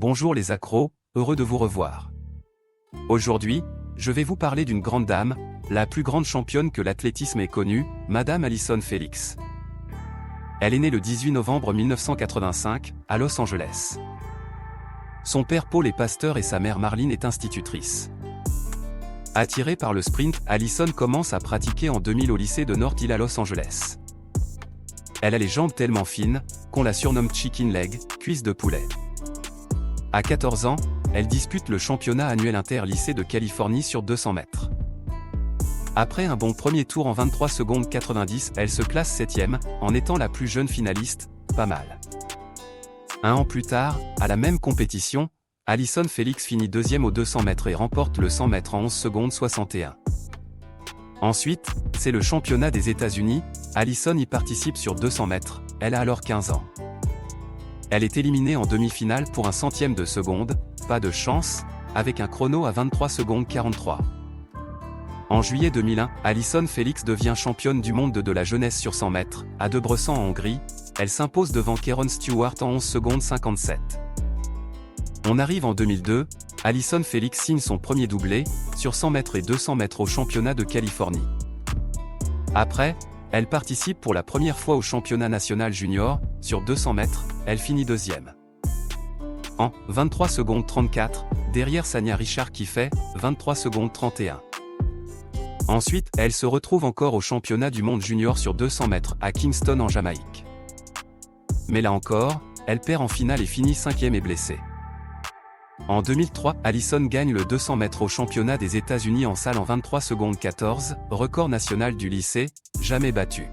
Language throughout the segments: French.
Bonjour les accros, heureux de vous revoir. Aujourd'hui, je vais vous parler d'une grande dame, la plus grande championne que l'athlétisme ait connue, Madame Allyson Felix. Elle est née le 18 novembre 1985, à Los Angeles. Son père Paul est pasteur et sa mère Marlene est institutrice. Attirée par le sprint, Allyson commence à pratiquer en 2000 au lycée de North Hill à Los Angeles. Elle a les jambes tellement fines, qu'on la surnomme Chicken Leg, cuisse de poulet. À 14 ans, elle dispute le championnat annuel inter-lycée de Californie sur 200 mètres. Après un bon premier tour en 23 secondes 90, elle se classe 7e, en étant la plus jeune finaliste, pas mal. Un an plus tard, à la même compétition, Allyson Felix finit 2e aux 200 mètres et remporte le 100 mètres en 11 secondes 61. Ensuite, c'est le championnat des États-Unis, Allyson y participe sur 200 mètres, elle a alors 15 ans. Elle est éliminée en demi-finale pour un centième de seconde, pas de chance, avec un chrono à 23 secondes 43. En juillet 2001, Allyson Felix devient championne du monde de la jeunesse sur 100 mètres, à Debrecen en Hongrie, elle s'impose devant Karen Stewart en 11 secondes 57. On arrive en 2002, Allyson Felix signe son premier doublé, sur 100 mètres et 200 mètres au championnat de Californie. Après, elle participe pour la première fois au championnat national junior, sur 200 mètres, elle finit 2e. En 23 secondes 34, derrière Sania Richard qui fait 23 secondes 31. Ensuite, elle se retrouve encore au championnat du monde junior sur 200 mètres à Kingston en Jamaïque. Mais là encore, elle perd en finale et finit 5e et blessée. En 2003, Allyson gagne le 200 mètres au championnat des États-Unis en salle en 23 secondes 14, record national du lycée, jamais battu.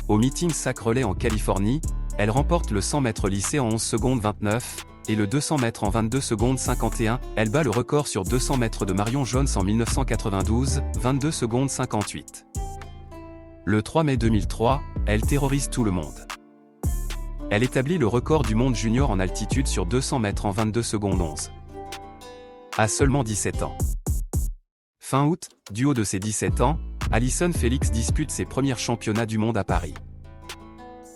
Au meeting Sac Relais en Californie, elle remporte le 100 mètres lycée en 11 secondes 29, et le 200 mètres en 22 secondes 51, elle bat le record sur 200 mètres de Marion Jones en 1992, 22 secondes 58. Le 3 mai 2003, elle terrorise tout le monde. Elle établit le record du monde junior en altitude sur 200 mètres en 22 secondes 11. À seulement 17 ans. Fin août, du haut de ses 17 ans, Allyson Felix dispute ses premiers championnats du monde à Paris.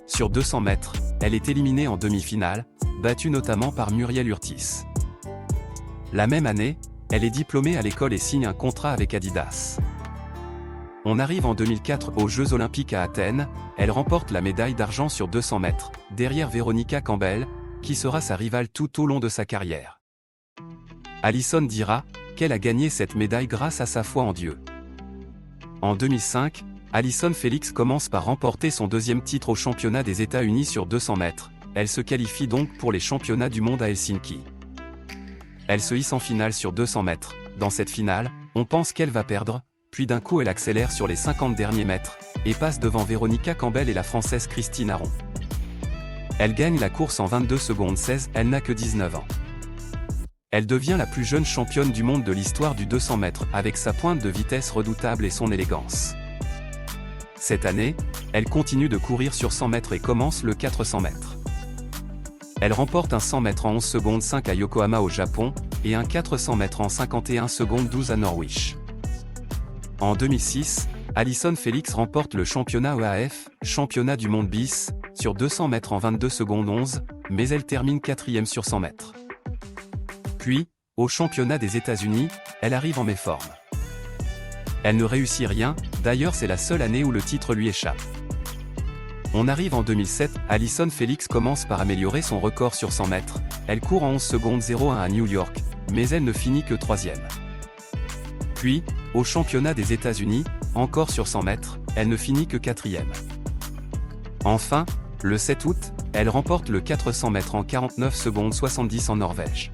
Sur 200 mètres, elle est éliminée en demi-finale, battue notamment par Muriel Urtis. La même année, elle est diplômée à l'école et signe un contrat avec Adidas. On arrive en 2004 aux Jeux Olympiques à Athènes, elle remporte la médaille d'argent sur 200 mètres, derrière Veronica Campbell, qui sera sa rivale tout au long de sa carrière. Allyson dira qu'elle a gagné cette médaille grâce à sa foi en Dieu. En 2005, Allyson Felix commence par remporter son deuxième titre au championnat des États-Unis sur 200 mètres, elle se qualifie donc pour les championnats du monde à Helsinki. Elle se hisse en finale sur 200 mètres, dans cette finale, on pense qu'elle va perdre, puis d'un coup elle accélère sur les 50 derniers mètres, et passe devant Veronica Campbell et la Française Christine Aron. Elle gagne la course en 22 secondes 16, elle n'a que 19 ans. Elle devient la plus jeune championne du monde de l'histoire du 200 mètres avec sa pointe de vitesse redoutable et son élégance. Cette année, elle continue de courir sur 100 mètres et commence le 400 mètres. Elle remporte un 100 mètres en 11 secondes 5 à Yokohama au Japon, et un 400 mètres en 51 secondes 12 à Norwich. En 2006, Allyson Felix remporte le championnat EAF, championnat du monde bis, sur 200 mètres en 22 secondes 11, mais elle termine 4e sur 100 mètres. Puis, au championnat des États-Unis, elle arrive en méforme. Elle ne réussit rien, d'ailleurs c'est la seule année où le titre lui échappe. On arrive en 2007, Allyson Felix commence par améliorer son record sur 100 mètres, elle court en 11 secondes 01 à New York, mais elle ne finit que 3e. Puis, au championnat des États-Unis, encore sur 100 mètres, elle ne finit que 4e. Enfin, le 7 août, elle remporte le 400 mètres en 49 secondes 70 en Norvège.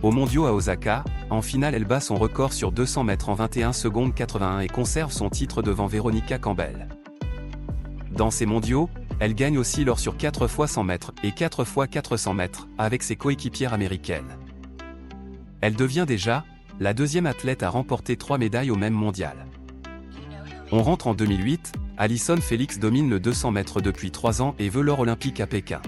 Aux mondiaux à Osaka, en finale elle bat son record sur 200 mètres en 21 secondes 81 et conserve son titre devant Veronica Campbell. Dans ces mondiaux, elle gagne aussi l'or sur 4 fois 100 mètres et 4 fois 400 mètres, avec ses coéquipières américaines. Elle devient déjà la deuxième athlète à remporter 3 médailles au même mondial. On rentre en 2008, Allyson Felix domine le 200 mètres depuis 3 ans et veut l'or olympique à Pékin.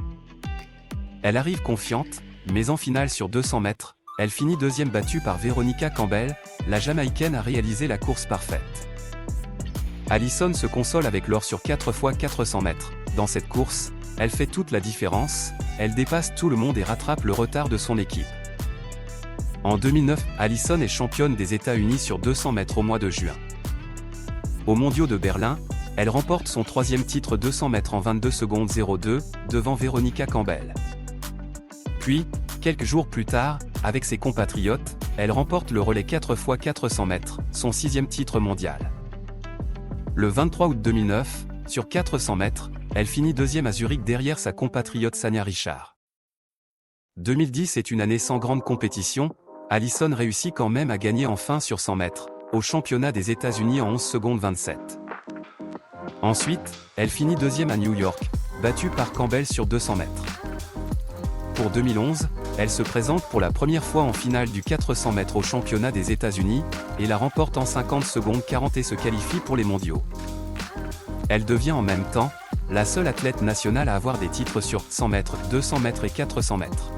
Elle arrive confiante, mais en finale sur 200 mètres, elle finit 2e battue par Veronica Campbell, la Jamaïcaine a réalisé la course parfaite. Allyson se console avec l'or sur 4 fois 400 mètres. Dans cette course, elle fait toute la différence, elle dépasse tout le monde et rattrape le retard de son équipe. En 2009, Allison est championne des États-Unis sur 200 mètres au mois de juin. Aux Mondiaux de Berlin, elle remporte son troisième titre 200 mètres en 22 secondes 02, devant Veronica Campbell. Puis, quelques jours plus tard, avec ses compatriotes, elle remporte le relais 4x400 mètres, son sixième titre mondial. Le 23 août 2009, sur 400 mètres, elle finit deuxième à Zurich derrière sa compatriote Sania Richard. 2010 est une année sans grande compétition, Allison réussit quand même à gagner enfin sur 100 mètres, au championnat des États-Unis en 11 secondes 27. Ensuite, elle finit deuxième à New York, battue par Campbell sur 200 mètres. Pour 2011, elle se présente pour la première fois en finale du 400 mètres au championnat des États-Unis, et la remporte en 50 secondes 40 et se qualifie pour les mondiaux. Elle devient en même temps, la seule athlète nationale à avoir des titres sur 100 mètres, 200 mètres et 400 mètres.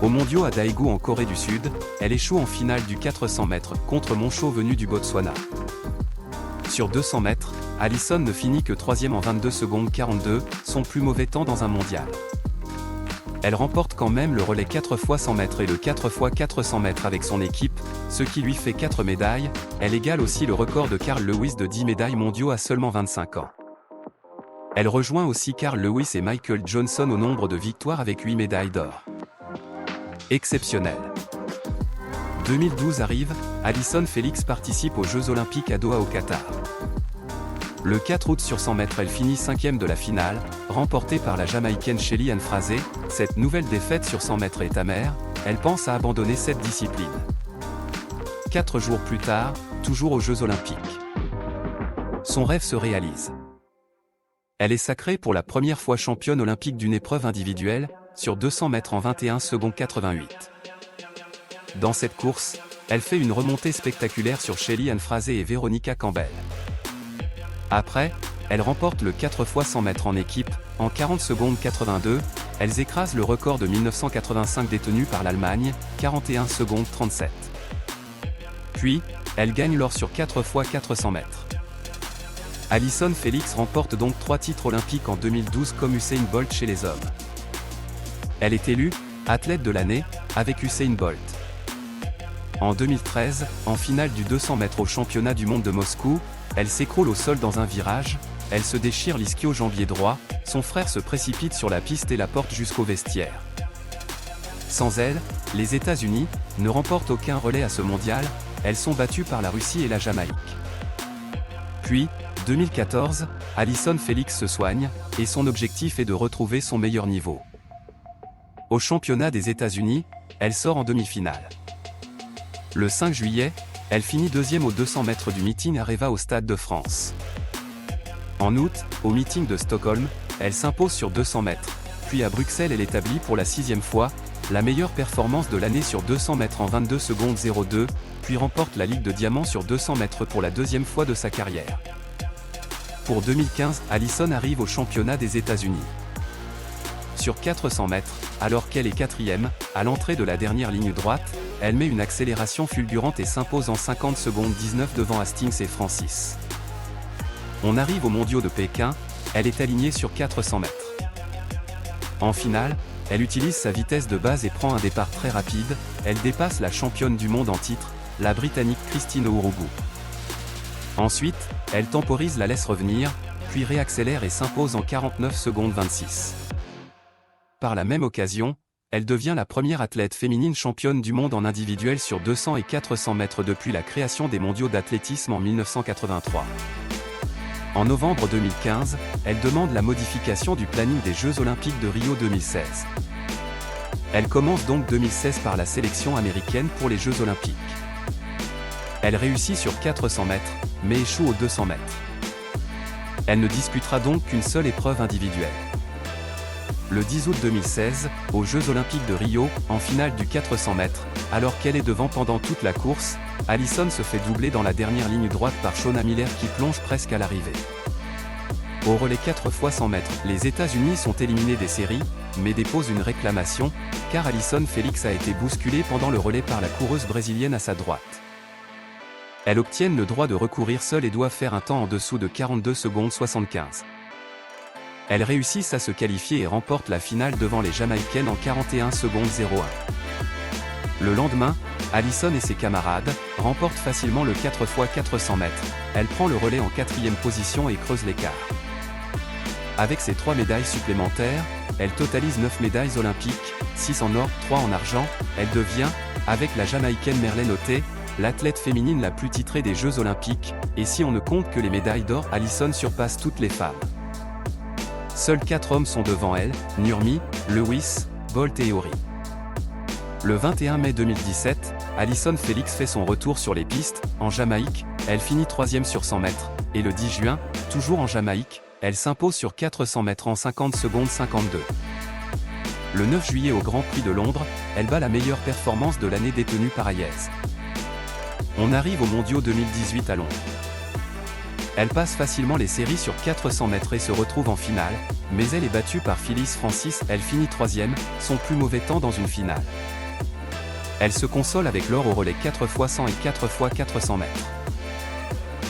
Aux mondiaux à Daegu en Corée du Sud, elle échoue en finale du 400 mètres contre Moncho venu du Botswana. Sur 200 mètres, Allison ne finit que troisième en 22 secondes 42, son plus mauvais temps dans un mondial. Elle remporte quand même le relais 4x100 mètres et le 4x400 mètres avec son équipe, ce qui lui fait 4 médailles, elle égale aussi le record de Carl Lewis de 10 médailles mondiaux à seulement 25 ans. Elle rejoint aussi Carl Lewis et Michael Johnson au nombre de victoires avec 8 médailles d'or. Exceptionnel. 2012 arrive, Allison Felix participe aux Jeux Olympiques à Doha au Qatar. Le 4 août sur 100 mètres elle finit 5e de la finale, remportée par la Jamaïcaine Shelly-Ann Fraser. Cette nouvelle défaite sur 100 mètres est amère, elle pense à abandonner cette discipline. 4 jours plus tard, toujours aux Jeux Olympiques. Son rêve se réalise. Elle est sacrée pour la première fois championne olympique d'une épreuve individuelle, sur 200 mètres en 21 secondes 88. Dans cette course, elle fait une remontée spectaculaire sur Shelly-Ann Fraser et Veronica Campbell. Après, elle remporte le 4x100 mètres en équipe, en 40 secondes 82, elles écrasent le record de 1985 détenu par l'Allemagne, 41 secondes 37. Puis, elle gagne l'or sur 4x400 mètres. Allison Felix remporte donc 3 titres olympiques en 2012 comme Usain Bolt chez les hommes. Elle est élue athlète de l'année, avec Usain Bolt. En 2013, en finale du 200 mètres au championnat du monde de Moscou, elle s'écroule au sol dans un virage, elle se déchire l'ischio-jambier droit, son frère se précipite sur la piste et la porte jusqu'au vestiaire. Sans elle, les États-Unis ne remportent aucun relais à ce mondial, elles sont battues par la Russie et la Jamaïque. Puis, 2014, Allison Felix se soigne, et son objectif est de retrouver son meilleur niveau. Au championnat des États-Unis, elle sort en demi-finale. Le 5 juillet, elle finit deuxième aux 200 mètres du meeting Areva au Stade de France. En août, au meeting de Stockholm, elle s'impose sur 200 mètres, puis à Bruxelles elle établit pour la 6e fois, la meilleure performance de l'année sur 200 mètres en 22 secondes 02, puis remporte la Ligue de Diamant sur 200 mètres pour la deuxième fois de sa carrière. Pour 2015, Allison arrive au championnat des États-Unis. Sur 400 mètres, alors qu'elle est 4e, à l'entrée de la dernière ligne droite, elle met une accélération fulgurante et s'impose en 50 secondes 19 devant Hastings et Francis. On arrive aux mondiaux de Pékin, elle est alignée sur 400 mètres. En finale, elle utilise sa vitesse de base et prend un départ très rapide, elle dépasse la championne du monde en titre, la Britannique Christine Ourougu. Ensuite, elle temporise, la laisse revenir, puis réaccélère et s'impose en 49 secondes 26. Par la même occasion, elle devient la première athlète féminine championne du monde en individuel sur 200 et 400 mètres depuis la création des mondiaux d'athlétisme en 1983. En novembre 2015, elle demande la modification du planning des Jeux Olympiques de Rio 2016. Elle commence donc 2016 par la sélection américaine pour les Jeux Olympiques. Elle réussit sur 400 mètres, mais échoue aux 200 mètres. Elle ne disputera donc qu'une seule épreuve individuelle. Le 10 août 2016, aux Jeux Olympiques de Rio, en finale du 400 mètres, alors qu'elle est devant pendant toute la course, Allison se fait doubler dans la dernière ligne droite par Shauna Miller qui plonge presque à l'arrivée. Au relais 4x100 mètres, les États-Unis sont éliminés des séries, mais déposent une réclamation, car Allison Felix a été bousculée pendant le relais par la coureuse brésilienne à sa droite. Elles obtiennent le droit de recourir seules et doivent faire un temps en dessous de 42 secondes 75. Elles réussissent à se qualifier et remportent la finale devant les Jamaïcaines en 41 secondes 01. Le lendemain, Allison et ses camarades remportent facilement le 4x400 mètres. Elle prend le relais en 4e position et creuse l'écart. Avec ses 3 médailles supplémentaires, elle totalise 9 médailles olympiques, 6 en or, 3 en argent. Elle devient, avec la Jamaïcaine Merlene Ottey, l'athlète féminine la plus titrée des Jeux olympiques, et si on ne compte que les médailles d'or, Allison surpasse toutes les femmes. Seuls 4 hommes sont devant elle, Nurmi, Lewis, Bolt et Ory. Le 21 mai 2017, Allison Félix fait son retour sur les pistes, en Jamaïque, elle finit 3e sur 100 mètres, et le 10 juin, toujours en Jamaïque, elle s'impose sur 400 mètres en 50 secondes 52. Le 9 juillet au Grand Prix de Londres, elle bat la meilleure performance de l'année détenue par Hayes. On arrive aux Mondiaux 2018 à Londres. Elle passe facilement les séries sur 400 mètres et se retrouve en finale, mais elle est battue par Phyllis Francis, elle finit 3e, son plus mauvais temps dans une finale. Elle se console avec l'or au relais 4x100 et 4x400 mètres.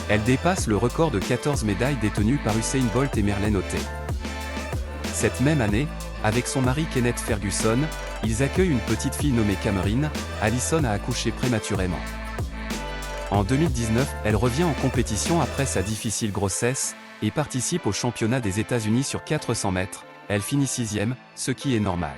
Elle dépasse le record de 14 médailles détenues par Usain Bolt et Merlene Ottey. Cette même année, avec son mari Kenneth Ferguson, ils accueillent une petite fille nommée Camerine. Allison a accouché prématurément. En 2019, elle revient en compétition après sa difficile grossesse, et participe au championnat des États-Unis sur 400 mètres. Elle finit 6e, ce qui est normal.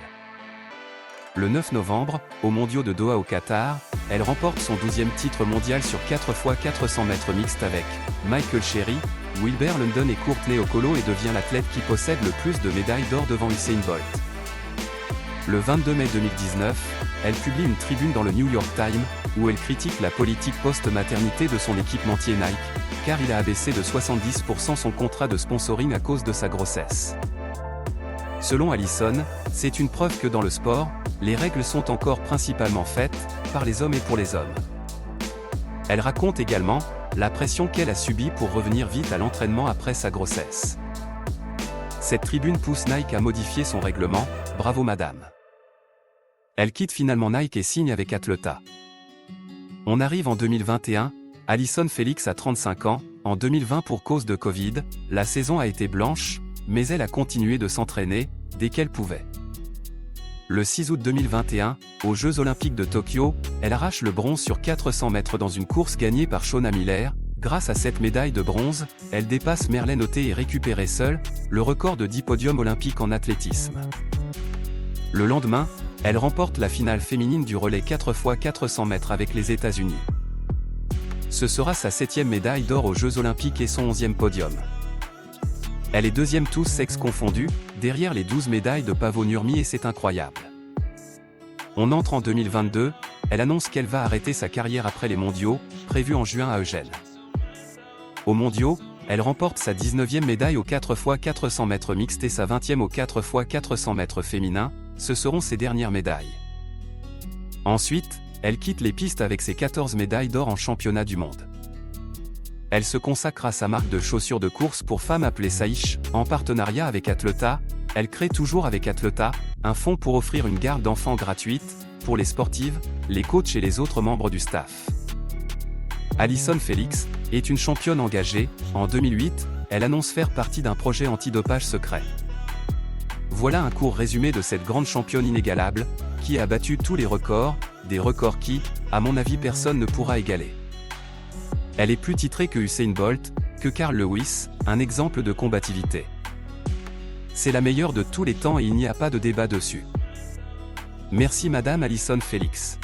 Le 9 novembre, aux Mondiaux de Doha au Qatar, elle remporte son 12e titre mondial sur 4x400 mètres mixte avec Michael Cherry, Wilber London et Courtney Okolo et devient l'athlète qui possède le plus de médailles d'or devant Usain Bolt. Le 22 mai 2019, elle publie une tribune dans le New York Times, où elle critique la politique post-maternité de son équipementier Nike, car il a abaissé de 70% son contrat de sponsoring à cause de sa grossesse. Selon Allison, c'est une preuve que dans le sport, les règles sont encore principalement faites par les hommes et pour les hommes. Elle raconte également la pression qu'elle a subie pour revenir vite à l'entraînement après sa grossesse. Cette tribune pousse Nike à modifier son règlement. Bravo madame. Elle quitte finalement Nike et signe avec Athleta. On arrive en 2021, Allison Félix a 35 ans, en 2020 pour cause de Covid, la saison a été blanche, mais elle a continué de s'entraîner, dès qu'elle pouvait. Le 6 août 2021, aux Jeux Olympiques de Tokyo, elle arrache le bronze sur 400 mètres dans une course gagnée par Shauna Miller. Grâce à cette médaille de bronze, elle dépasse Merlene Ottey et récupère seule le record de 10 podiums olympiques en athlétisme. Le lendemain, elle remporte la finale féminine du relais 4x400 mètres avec les États-Unis. Ce sera sa 7e médaille d'or aux Jeux Olympiques et son 11e podium. Elle est 2e tous sexes confondus, derrière les 12 médailles de Paavo Nurmi et c'est incroyable. On entre en 2022, elle annonce qu'elle va arrêter sa carrière après les mondiaux, prévus en juin à Eugène. Aux mondiaux, elle remporte sa 19e médaille au 4x400 mètres mixte et sa 20e au 4x400 mètres féminin, ce seront ses dernières médailles. Ensuite, elle quitte les pistes avec ses 14 médailles d'or en championnat du monde. Elle se consacre à sa marque de chaussures de course pour femmes appelée Saish, en partenariat avec Athleta. Elle crée toujours avec Athleta un fonds pour offrir une garde d'enfants gratuite pour les sportives, les coachs et les autres membres du staff. Allison Félix est une championne engagée. En 2008, elle annonce faire partie d'un projet antidopage secret. Voilà un court résumé de cette grande championne inégalable, qui a battu tous les records, des records qui, à mon avis personne ne pourra égaler. Elle est plus titrée que Usain Bolt, que Carl Lewis, un exemple de combativité. C'est la meilleure de tous les temps et il n'y a pas de débat dessus. Merci Madame Allison Félix.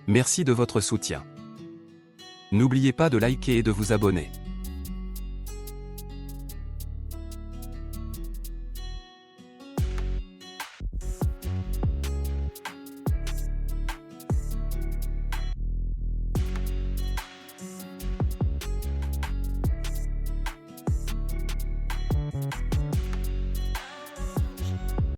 Merci de votre soutien. N'oubliez pas de liker et de vous abonner.